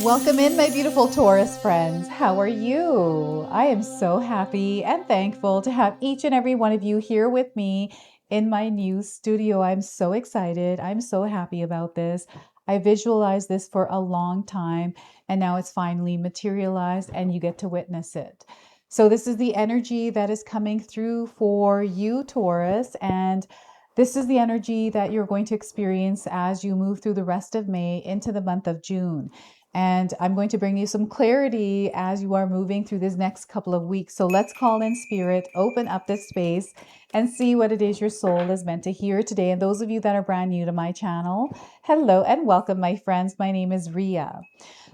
Welcome in, my beautiful Taurus friends. How are you? I am so happy and thankful to have each and every one of you here with me in my new studio. I'm so excited. I'm so happy about this. I visualized this for a long time, and now it's finally materialized and you get to witness it. So this is the energy that is coming through for you, Taurus, and this is the energy that you're going to experience as you move through the rest of May into the month of June. And I'm going to bring you some clarity as you are moving through this next couple of weeks. So let's call in spirit, open up this space, and see what it is your soul is meant to hear today. And those of you that are brand new to my channel, hello and welcome, my friends. My name is Ria.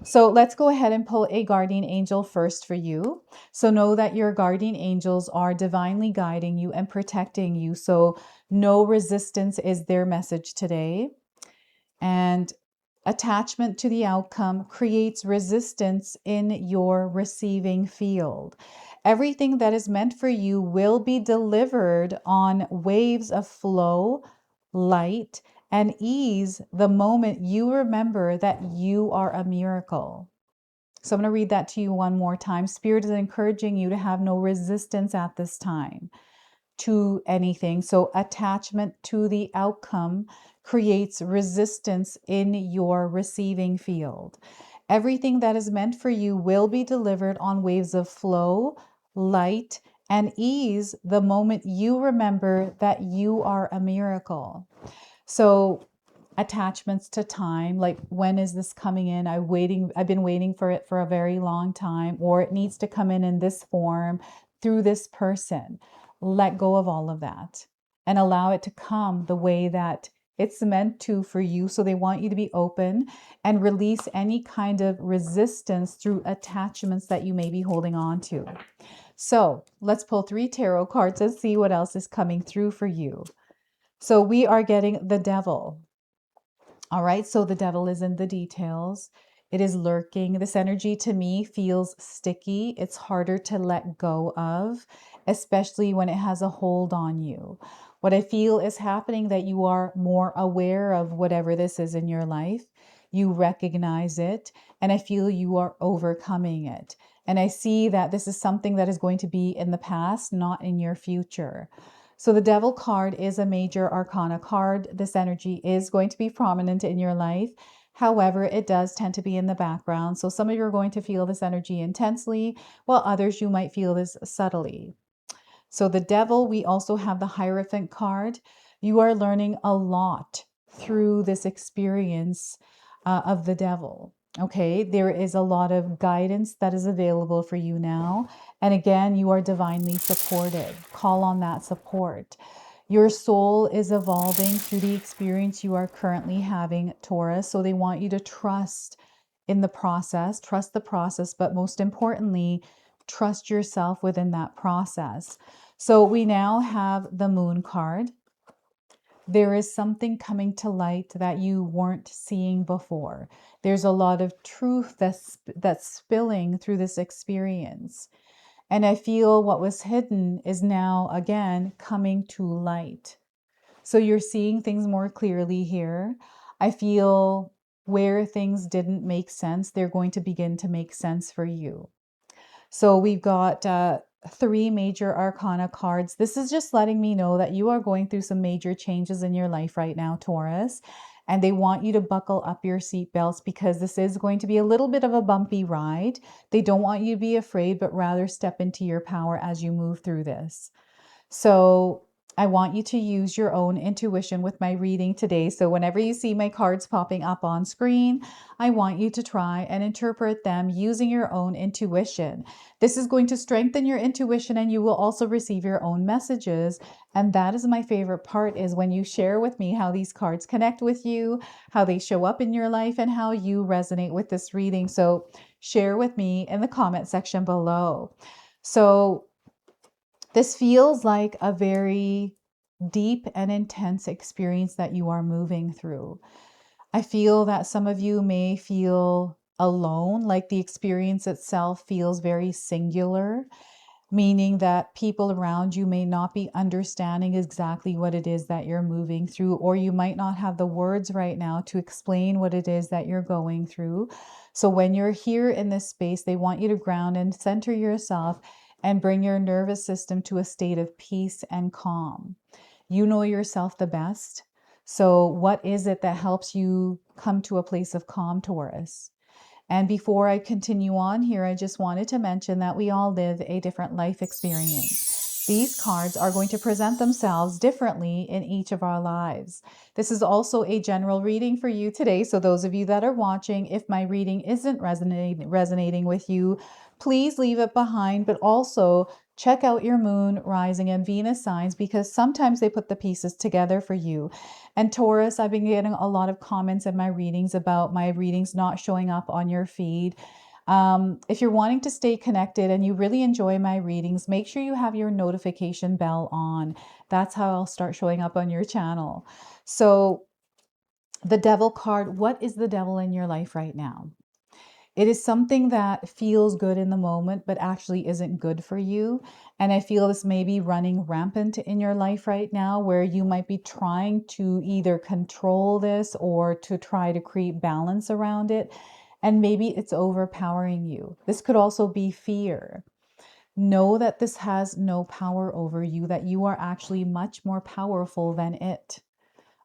So let's go ahead and pull a guardian angel first for you. So know that your guardian angels are divinely guiding you and protecting you. So no resistance is their message today. And attachment to the outcome creates resistance in your receiving field. Everything that is meant for you will be delivered on waves of flow, light, and ease the moment you remember that you are a miracle. So I'm going to read that to you one more time. Spirit is encouraging you to have no resistance at this time to anything. So attachment to the outcome creates resistance in your receiving field. Everything that is meant for you will be delivered on waves of flow, light, and ease the moment you remember that you are a miracle. So attachments to time, like when is this coming in? I've been waiting for it for a very long time, or it needs to come in this form through this person. Let go of all of that and allow it to come the way that it's meant to for you. So they want you to be open and release any kind of resistance through attachments that you may be holding on to. So let's pull 3 tarot cards and see what else is coming through for you. So we are getting the Devil. All right, so the devil is in the details. It is lurking. This energy to me feels sticky. It's harder to let go of, especially when it has a hold on you. What I feel is happening that you are more aware of whatever this is in your life. You recognize it, and I feel you are overcoming it. And I see that this is something that is going to be in the past, not in your future. So the Devil card is a major arcana card. This energy is going to be prominent in your life. However, it does tend to be in the background. So some of you are going to feel this energy intensely, while others you might feel this subtly. So the Devil, we also have the Hierophant card. You are learning a lot through this experience of the Devil. Okay, there is a lot of guidance that is available for you now. And again, you are divinely supported. Call on that support. Your soul is evolving through the experience you are currently having, Taurus. So they want you to trust in the process, but most importantly, trust yourself within that process. So we now have the Moon card. There is something coming to light that you weren't seeing before. There's a lot of truth that's spilling through this experience. And I feel what was hidden is now again coming to light. So you're seeing things more clearly here. I feel where things didn't make sense, they're going to begin to make sense for you. So we've got 3 major arcana cards. This is just letting me know that you are going through some major changes in your life right now, Taurus. And they want you to buckle up your seatbelts because this is going to be a little bit of a bumpy ride. They don't want you to be afraid, but rather step into your power as you move through this. So I want you to use your own intuition with my reading today. So whenever you see my cards popping up on screen, I want you to try and interpret them using your own intuition. This is going to strengthen your intuition, and you will also receive your own messages. And that is my favorite part, is when you share with me how these cards connect with you, how they show up in your life, and how you resonate with this reading. So share with me in the comment section below. So this feels like a very deep and intense experience that you are moving through. I feel that some of you may feel alone, like the experience itself feels very singular. meaning that people around you may not be understanding exactly what it is that you're moving through, or you might not have the words right now to explain what it is that you're going through. So when you're here in this space, they want you to ground and center yourself and bring your nervous system to a state of peace and calm. You know yourself the best. So what is it that helps you come to a place of calm, Taurus? And before I continue on here, I just wanted to mention that we all live a different life experience. These cards are going to present themselves differently in each of our lives. This is also a general reading for you today. So those of you that are watching, if my reading isn't resonating with you, please leave it behind, but also check out your moon, rising, and Venus signs, because sometimes they put the pieces together for you. And Taurus, I've been getting a lot of comments in my readings about my readings not showing up on your feed. If you're wanting to stay connected and you really enjoy my readings, make sure you have your notification bell on. That's how I'll start showing up on your channel. So the devil card, what is the devil in your life right now? It is something that feels good in the moment, but actually isn't good for you. And I feel this may be running rampant in your life right now, where you might be trying to either control this or to try to create balance around it. And maybe it's overpowering you. This could also be fear. Know that this has no power over you, that you are actually much more powerful than it.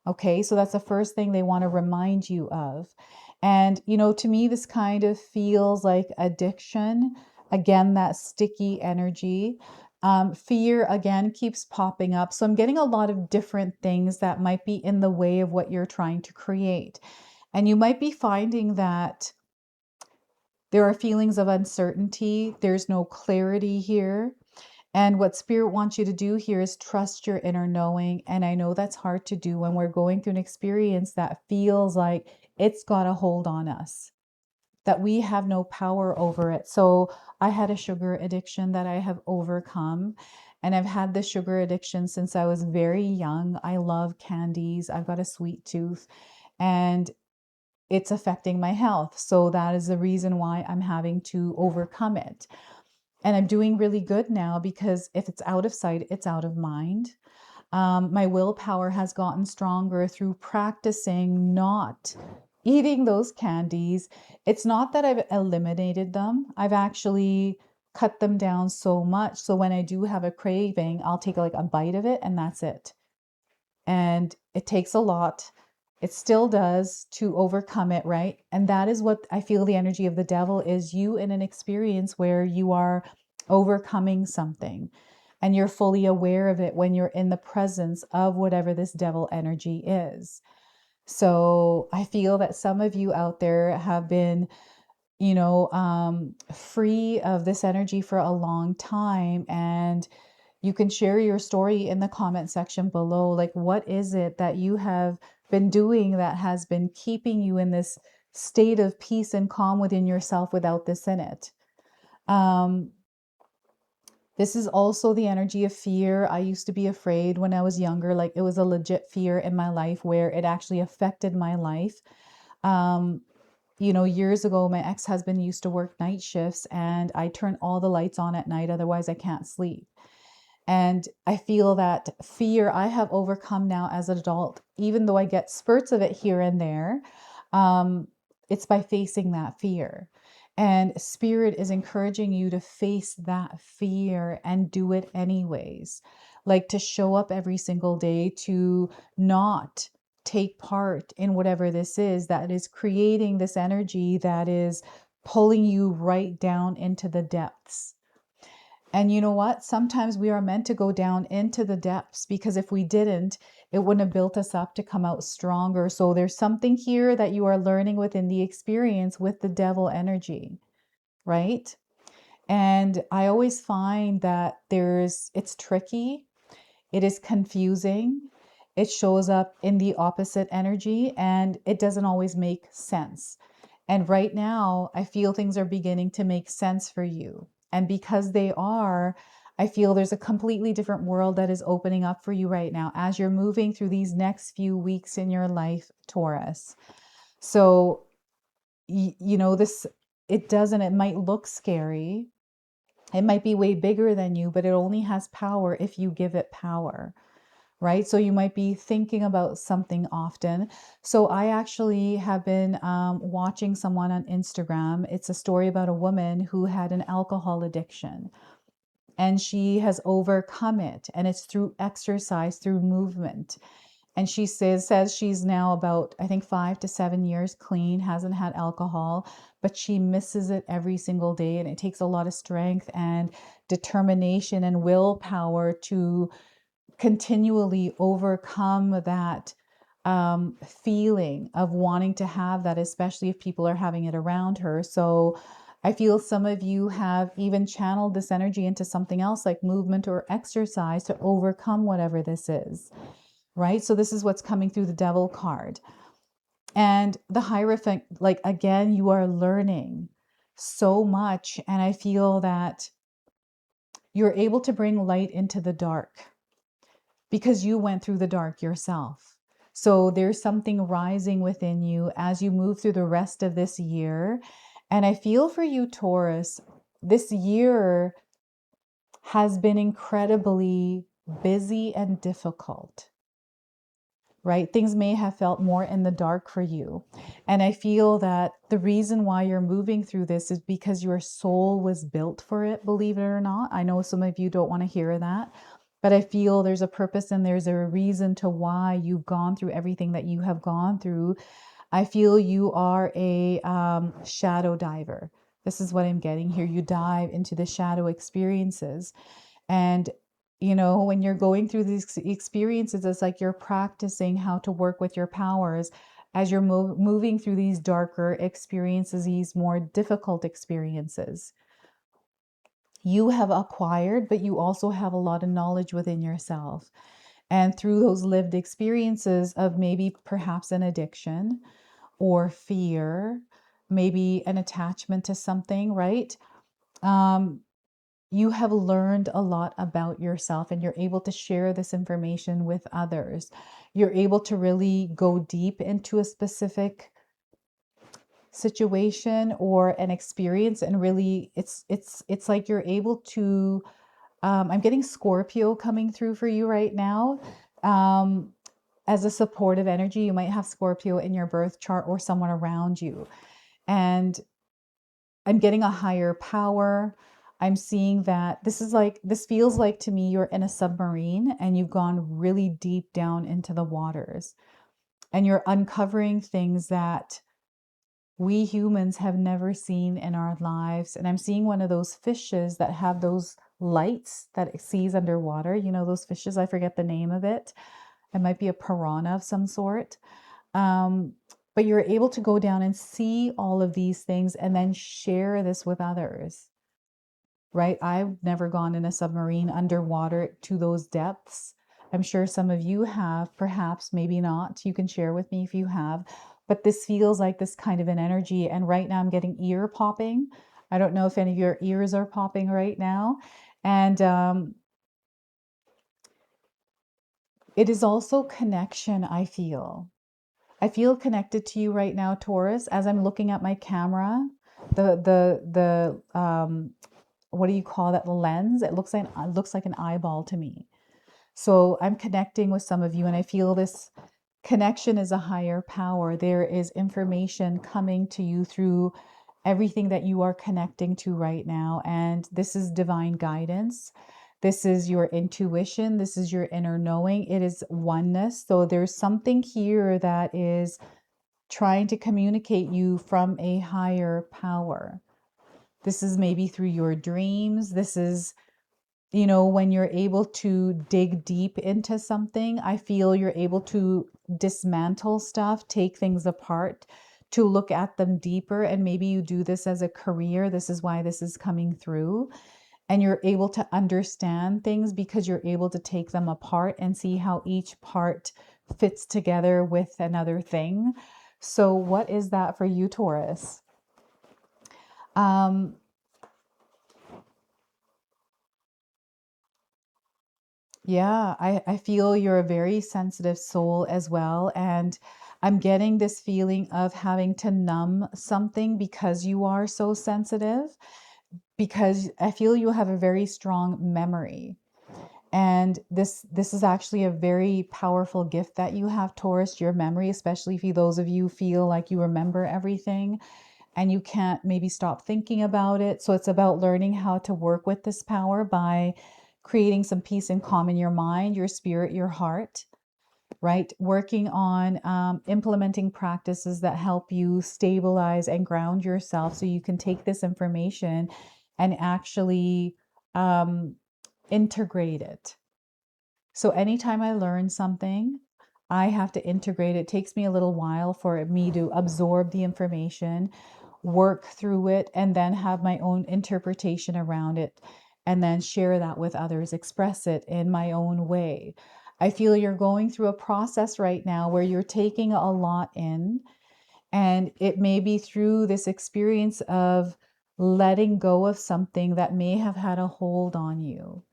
Okay, so that's the first thing they want to remind you of. And, to me, this kind of feels like addiction. Again, that sticky energy. Fear, again, keeps popping up. So I'm getting a lot of different things that might be in the way of what you're trying to create. And you might be finding that there are feelings of uncertainty. There's no clarity here. And what Spirit wants you to do here is trust your inner knowing. And I know that's hard to do when we're going through an experience that feels like it's got a hold on us, that we have no power over it. So I had a sugar addiction that I have overcome. And I've had this sugar addiction since I was very young. I love candies. I've got a sweet tooth and it's affecting my health. So that is the reason why I'm having to overcome it. And I'm doing really good now because if it's out of sight, it's out of mind. My willpower has gotten stronger through practicing not eating those candies. It's not that I've eliminated them, I've actually cut them down so much. So when I do have a craving, I'll take like a bite of it and that's it. And it takes a lot. It still does to overcome it, right? And that is what I feel the energy of the devil is, you in an experience where you are overcoming something and you're fully aware of it when you're in the presence of whatever this devil energy is. So I feel that some of you out there have been, free of this energy for a long time, and you can share your story in the comment section below. Like, what is it that you have been doing that has been keeping you in this state of peace and calm within yourself without this in it? This is also the energy of fear. I used to be afraid when I was younger, like it was a legit fear in my life where it actually affected my life. Um, years ago, my ex-husband used to work night shifts and I turn all the lights on at night, otherwise I can't sleep. And I feel that fear I have overcome now as an adult, even though I get spurts of it here and there. Um, it's by facing that fear. And Spirit is encouraging you to face that fear and do it anyways. Like to show up every single day, to not take part in whatever this is that is creating this energy that is pulling you right down into the depths. And you know what? Sometimes we are meant to go down into the depths, because if we didn't, it wouldn't have built us up to come out stronger. So there's something here that you are learning within the experience with the devil energy, right? And I always find that it's tricky, it is confusing, it shows up in the opposite energy, and it doesn't always make sense. And right now, I feel things are beginning to make sense for you. And because they are, I feel there's a completely different world that is opening up for you right now as you're moving through these next few weeks in your life, Taurus. So, this, it might look scary. It might be way bigger than you, but it only has power if you give it power, right? So you might be thinking about something often. So I actually have been watching someone on Instagram. It's a story about a woman who had an alcohol addiction and she has overcome it. And it's through exercise, through movement. And she says she's now about, I think, 5 to 7 years clean, hasn't had alcohol, but she misses it every single day. And it takes a lot of strength and determination and willpower to continually overcome that feeling of wanting to have that, especially if people are having it around her. So I feel some of you have even channeled this energy into something else like movement or exercise to overcome whatever this is, right? So this is what's coming through the Devil card. And the Hierophant, like, again, you are learning so much. And I feel that you're able to bring light into the dark because you went through the dark yourself. So there's something rising within you as you move through the rest of this year. And I feel for you, Taurus, this year has been incredibly busy and difficult, right? Things may have felt more in the dark for you. And I feel that the reason why you're moving through this is because your soul was built for it, believe it or not. I know some of you don't want to hear that, but I feel there's a purpose and there's a reason to why you've gone through everything that you have gone through. I feel you are a shadow diver. This is what I'm getting here. You dive into the shadow experiences. And when you're going through these experiences, it's like you're practicing how to work with your powers as you're moving through these darker experiences, these more difficult experiences. You have acquired, but you also have a lot of knowledge within yourself. And through those lived experiences of maybe perhaps an addiction or fear, maybe an attachment to something, right? You have learned a lot about yourself and you're able to share this information with others. You're able to really go deep into a specific situation or an experience, and really it's like you're able to I'm getting Scorpio coming through for you right now. As a supportive energy, you might have Scorpio in your birth chart or someone around you. And I'm getting a higher power. I'm seeing that this feels like to me you're in a submarine and you've gone really deep down into the waters and you're uncovering things that we humans have never seen in our lives. And I'm seeing one of those fishes that have those lights that it sees underwater. You know, those fishes, I forget the name of it. It might be a piranha of some sort. But you're able to go down and see all of these things and then share this with others, right? I've never gone in a submarine underwater to those depths. I'm sure some of you have, perhaps, maybe not. You can share with me if you have. But this feels like this kind of an energy. And right now I'm getting ear popping. I don't know if any of your ears are popping right now. And it is also connection, I feel. I feel connected to you right now, Taurus, as I'm looking at my camera. The what do you call that? The lens. It looks like an eyeball to me. So I'm connecting with some of you, and I feel this connection is a higher power. There is information coming to you through everything that you are connecting to right now, and this is divine guidance. This is your intuition. This is your inner knowing. It is oneness. So there's something here that is trying to communicate you from a higher power. This is maybe through your dreams. This is, when you're able to dig deep into something, I feel you're able to dismantle stuff, take things apart, to look at them deeper. And maybe you do this as a career. This is why this is coming through. And you're able to understand things because you're able to take them apart and see how each part fits together with another thing. So what is that for you, Taurus? Yeah, I feel you're a very sensitive soul as well. And I'm getting this feeling of having to numb something because you are so sensitive. because I feel you have a very strong memory. And this is actually a very powerful gift that you have, Taurus, your memory, especially if you, those of you feel like you remember everything and you can't maybe stop thinking about it. So it's about learning how to work with this power by creating some peace and calm in your mind, your spirit, your heart, right? Working on implementing practices that help you stabilize and ground yourself so you can take this information and actually integrate it. So anytime I learn something, I have to integrate it. It takes me a little while for me to absorb the information, work through it, and then have my own interpretation around it, and then share that with others, express it in my own way. I feel you're going through a process right now where you're taking a lot in, and it may be through this experience of letting go of something that may have had a hold on you.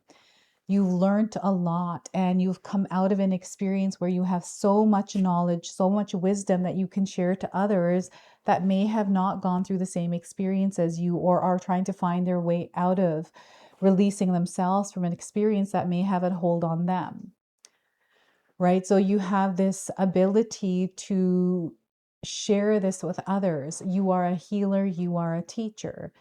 You've learned a lot and you've come out of an experience where you have so much knowledge, so much wisdom that you can share to others that may have not gone through the same experience as you, or are trying to find their way out of releasing themselves from an experience that may have a hold on them. Right? So you have this ability to share this with others. You are a healer, you are a teacher.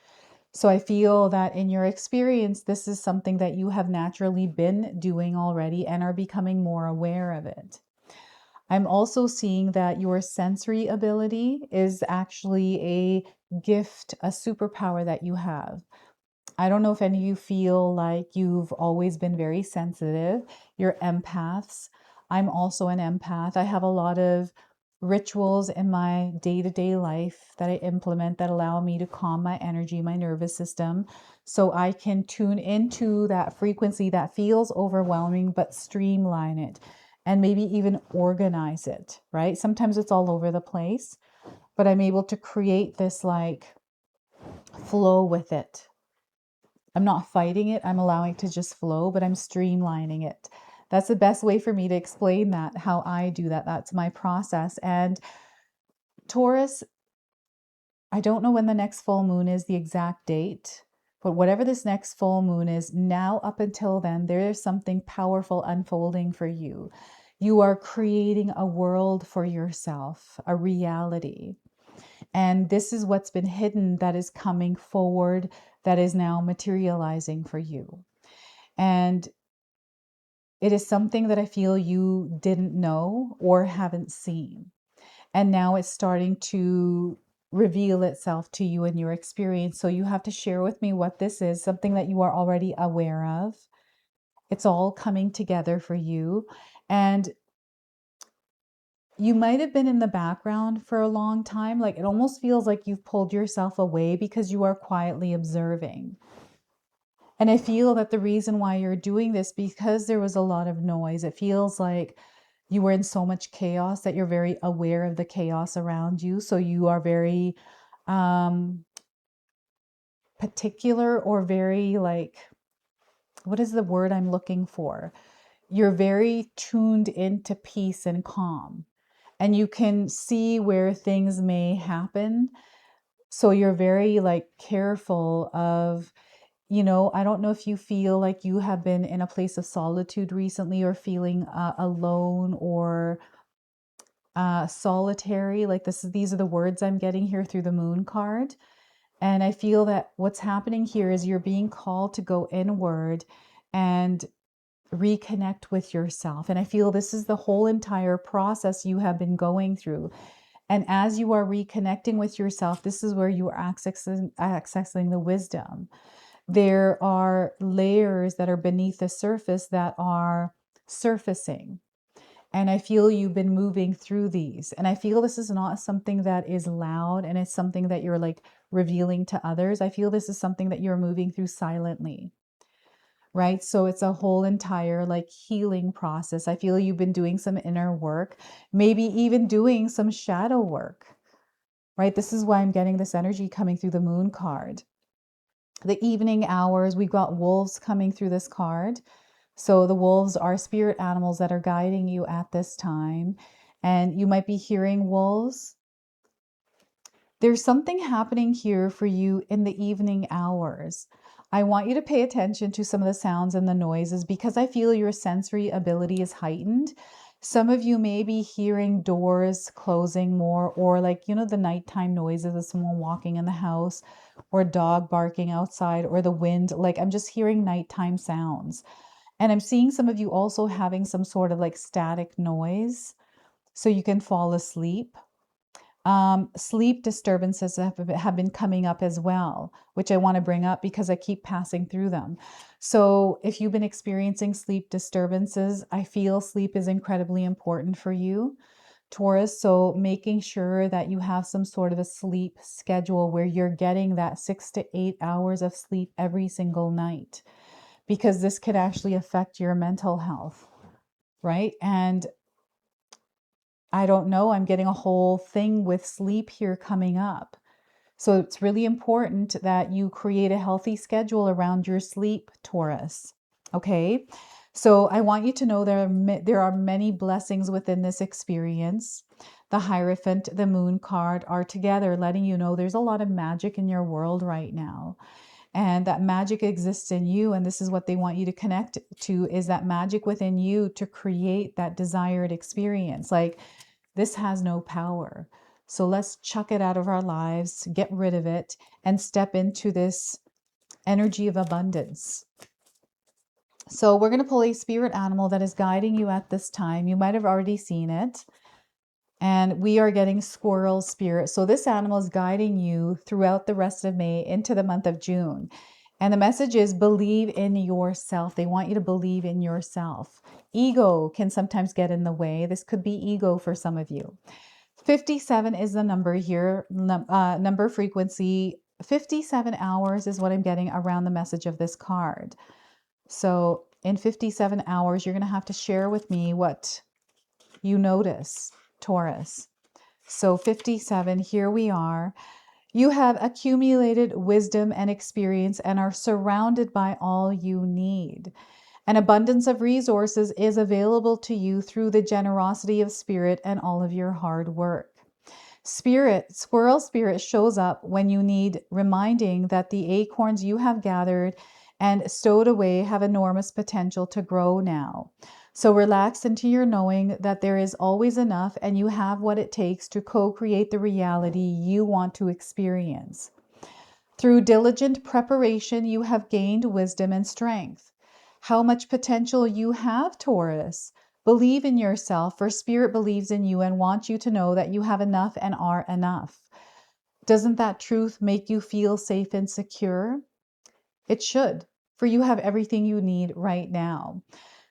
So I feel that in your experience, this is something that you have naturally been doing already and are becoming more aware of it. I'm also seeing that your sensory ability is actually a gift, a superpower that you have. I don't know if any of you feel like you've always been very sensitive. You're empaths. I'm also an empath. I have a lot of rituals in my day-to-day life that I implement that allow me to calm my energy, my nervous system, so I can tune into that frequency that feels overwhelming, but streamline it and maybe even organize it, right? Sometimes it's all over the place, but I'm able to create this like flow with it. I'm not fighting it. I'm allowing it to just flow, but I'm streamlining it. That's the best way for me to explain that, how I do that. That's my process. And Taurus, I don't know when the next full moon is, the exact date, but whatever this next full moon is, now up until then, there is something powerful unfolding for you. You are creating a world for yourself, a reality. And this is what's been hidden that is coming forward, that is now materializing for you. And it is something that I feel you didn't know or haven't seen. And now it's starting to reveal itself to you in your experience. So you have to share with me what this is, something that you are already aware of. It's all coming together for you. And you might have been in the background for a long time. Like it almost feels like you've pulled yourself away because you are quietly observing. And I feel that the reason why you're doing this, because there was a lot of noise, it feels like you were in so much chaos that you're very aware of the chaos around you. So you are very particular, or very like, what is the word I'm looking for? You're very tuned into peace and calm, and you can see where things may happen. So you're very like careful of, I don't know if you feel like you have been in a place of solitude recently, or feeling alone, or solitary. Like these are the words I'm getting here through the moon card. And I feel that what's happening here is you're being called to go inward and reconnect with yourself. And I feel this is the whole entire process you have been going through. And as you are reconnecting with yourself, this is where you are accessing the wisdom. There are layers that are beneath the surface that are surfacing. And I feel you've been moving through these. And I feel this is not something that is loud and it's something that you're like revealing to others. I feel this is something that you're moving through silently, right? So it's a whole entire like healing process. I feel you've been doing some inner work, maybe even doing some shadow work, right? This is why I'm getting this energy coming through the moon card. The evening hours, we've got wolves coming through this card. So the wolves are spirit animals that are guiding you at this time. And you might be hearing wolves. There's something happening here for you in the evening hours. I want you to pay attention to some of the sounds and the noises because I feel your sensory ability is heightened. Some of you may be hearing doors closing more, or like, the nighttime noises of someone walking in the house, or dog barking outside, or the wind. Like, I'm just hearing nighttime sounds. And I'm seeing some of you also having some sort of like static noise so you can fall asleep. Sleep disturbances have been coming up as well, which I want to bring up because I keep passing through them. So if you've been experiencing sleep disturbances, I feel sleep is incredibly important for you, Taurus. So making sure that you have some sort of a sleep schedule where you're getting that 6 to 8 hours of sleep every single night, because this could actually affect your mental health, right? And I don't know, I'm getting a whole thing with sleep here coming up. So it's really important that you create a healthy schedule around your sleep, Taurus. Okay. So I want you to know there are many blessings within this experience. The Hierophant, the Moon card are together, letting you know there's a lot of magic in your world right now. And that magic exists in you. And this is what they want you to connect to, is that magic within you to create that desired experience. Like, this has no power. So let's chuck it out of our lives, get rid of it, and step into this energy of abundance. So we're going to pull a spirit animal that is guiding you at this time. You might have already seen it. And we are getting squirrel spirit. So this animal is guiding you throughout the rest of May into the month of June. And the message is believe in yourself. They want you to believe in yourself. Ego can sometimes get in the way. This could be ego for some of you. 57 is the number here, number frequency. 57 hours is what I'm getting around the message of this card. So in 57 hours, you're going to have to share with me what you notice, Taurus. So 57, here we are. You have accumulated wisdom and experience and are surrounded by all you need. An abundance of resources is available to you through the generosity of spirit and all of your hard work. Squirrel spirit shows up when you need reminding that the acorns you have gathered and stowed away have enormous potential to grow now. So relax into your knowing that there is always enough and you have what it takes to co-create the reality you want to experience. Through diligent preparation, you have gained wisdom and strength. How much potential you have, Taurus. Believe in yourself, for Spirit believes in you and wants you to know that you have enough and are enough. Doesn't that truth make you feel safe and secure? It should, for you have everything you need right now.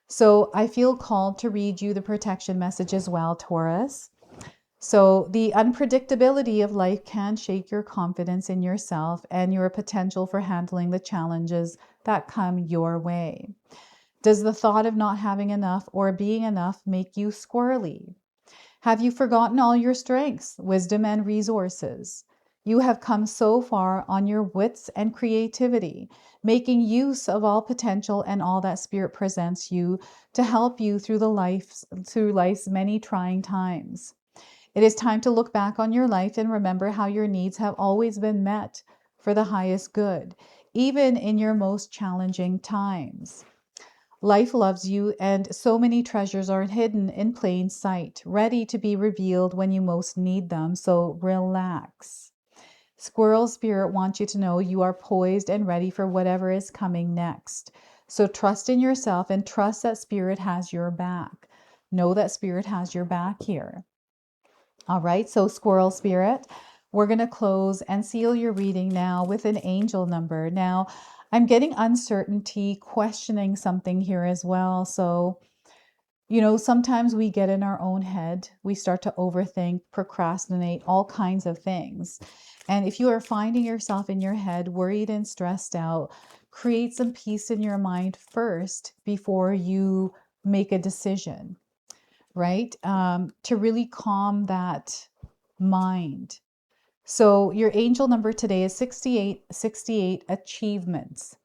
So I feel called to read you the protection message as well, Taurus. So the unpredictability of life can shake your confidence in yourself and your potential for handling the challenges that come your way. Does the thought of not having enough or being enough make you squirrely? Have you forgotten all your strengths, wisdom, and resources? You have come so far on your wits and creativity, making use of all potential and all that spirit presents you to help you through life's many trying times. It is time to look back on your life and remember how your needs have always been met for the highest good, even in your most challenging times. Life loves you, and so many treasures are hidden in plain sight, ready to be revealed when you most need them, so relax. Squirrel Spirit wants you to know you are poised and ready for whatever is coming next. So trust in yourself and trust that Spirit has your back. Know that Spirit has your back here. All right, so Squirrel Spirit, we're going to close and seal your reading now with an angel number. Now, I'm getting uncertainty, questioning something here as well. So, sometimes we get in our own head. We start to overthink, procrastinate, all kinds of things. And if you are finding yourself in your head, worried and stressed out, create some peace in your mind first before you make a decision, right? To really calm that mind. So your angel number today is 68, achievements.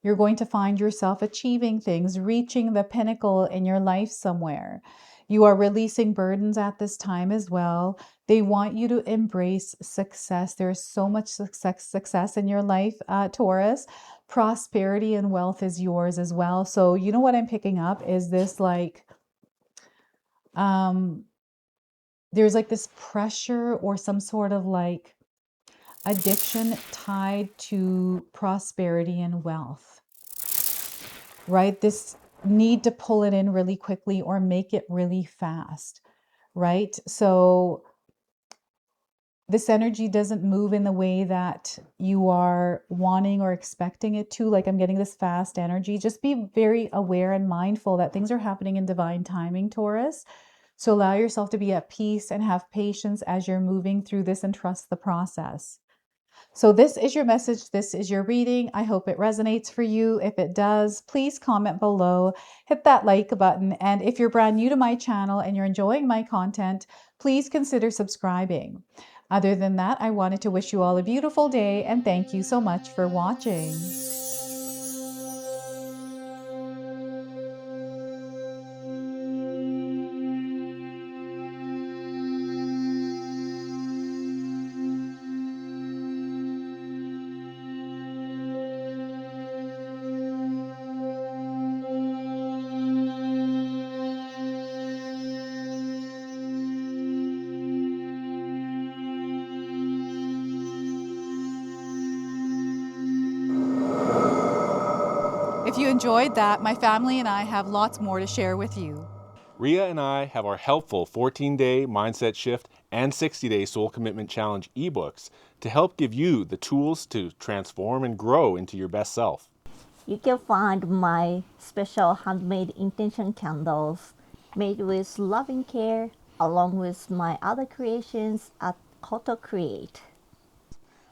You're going to find yourself achieving things, reaching the pinnacle in your life somewhere. You are releasing burdens at this time as well. They want you to embrace success. There's so much success in your life, Taurus. Prosperity and wealth is yours as well. So, you know what I'm picking up is this like, um, there's like this pressure or some sort of like addiction tied to prosperity and wealth, right? This need to pull it in really quickly or make it really fast, right? So this energy doesn't move in the way that you are wanting or expecting it to. Like I'm getting this fast energy. Just be very aware and mindful that things are happening in divine timing, Taurus. So allow yourself to be at peace and have patience as you're moving through this and trust the process. So this is your message. This is your reading. I hope it resonates for you. If it does, please comment below, hit that like button. And if you're brand new to my channel and you're enjoying my content, please consider subscribing. Other than that, I wanted to wish you all a beautiful day and thank you so much for watching. If you enjoyed that, my family and I have lots more to share with you. Ria and I have our helpful 14-day mindset shift and 60-day soul commitment challenge ebooks to help give you the tools to transform and grow into your best self. You can find my special handmade intention candles made with loving care along with my other creations at Koto Create.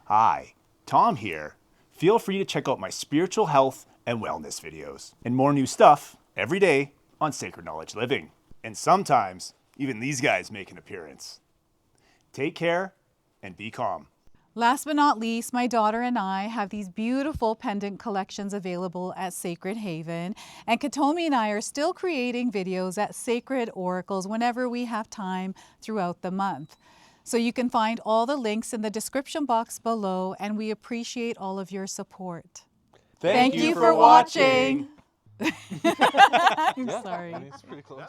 Hi, Tom here. Feel free to check out my spiritual health and wellness videos and more new stuff every day on Sacred Knowledge Living. And sometimes even these guys make an appearance. Take care and be calm. Last but not least, my daughter and I have these beautiful pendant collections available at Sacred Haven. And Katomi and I are still creating videos at Sacred Oracles whenever we have time throughout the month. So you can find all the links in the description box below, and we appreciate all of your support. Thank you for watching. I'm sorry. It's pretty close.